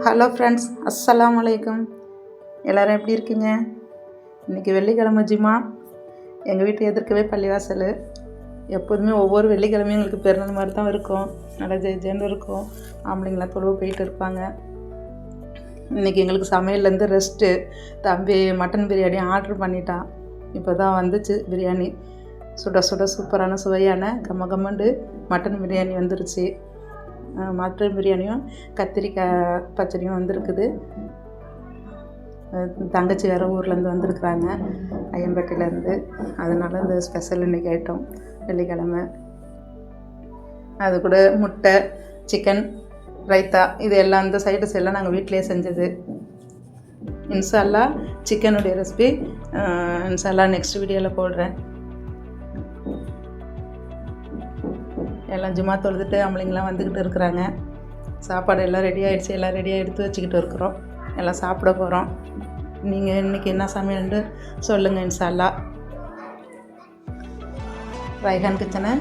Hello friends, அஸ்ஸலாமு அலைக்கும். எல்லோரும் எப்படி இருக்கீங்க? இன்றைக்கி வெள்ளிக்கிழமை ஜும்மா. எங்கள் வீட்டு எதிர்க்கவே பள்ளிவாசல். எப்போதுமே ஒவ்வொரு வெள்ளிக்கிழமையும் எங்களுக்கு பெருநாள் மாதிரி தான் இருக்கும். நல்லா ஜெயின்னு இருக்கும். ஆம்பளைங்களாம் தொழுவ போயிட்டு இருப்பாங்க. இன்றைக்கி எங்களுக்கு சமையல்லேருந்து ரெஸ்ட்டு. தம்பி மட்டன் பிரியாணி ஆர்ட்ரு பண்ணிட்டான். இப்போ தான் வந்துச்சு பிரியாணி. சுட சுட சூப்பரான சுவையான கம்மண்டு மட்டன் பிரியாணி வந்துருச்சு. மட்டன் பிரியாணியும் கத்திரிக்காய் பச்சடியும் வந்திருக்குது. தங்கச்சி வேறு ஊர்லேருந்து வந்திருக்குறாங்க, ஐயம்பேட்டையிலேருந்து. அதனால் இந்த ஸ்பெஷல் இன்றைக்கி ஐட்டம் வெள்ளிக்கிழமை. அது கூட முட்டை, சிக்கன், ரைத்தா, இது எல்லாம் இந்த சைடஸ் எல்லாம் நாங்கள் வீட்டிலே செஞ்சது. இன்ஷா அல்லாஹ் சிக்கனுடைய ரெசிபி இன்ஷா அல்லாஹ் நெக்ஸ்ட் வீடியோவில் போடுறேன். எல்லாம் ஜும்மா தொழுதுட்டு ஆம்பளைங்களாம் வந்துக்கிட்டு இருக்கிறாங்க. சாப்பாடு எல்லாம் ரெடி ஆகிடுச்சு. எல்லாம் ரெடியாக எடுத்து வச்சுக்கிட்டு இருக்கிறோம். எல்லாம் சாப்பிட போகிறோம். நீங்கள் இன்றைக்கி என்ன சமையல்னு சொல்லுங்கள் இன்ஷா அல்லாஹ். ரைஹான் கிச்சனை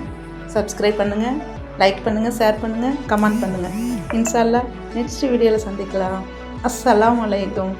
சப்ஸ்கிரைப் பண்ணுங்கள், லைக் பண்ணுங்கள், ஷேர் பண்ணுங்கள், கமெண்ட் பண்ணுங்கள். இன்ஷா அல்லாஹ் நெக்ஸ்ட் வீடியோவில் சந்திக்கலாம். அஸ்ஸலாமு அலைக்கும்.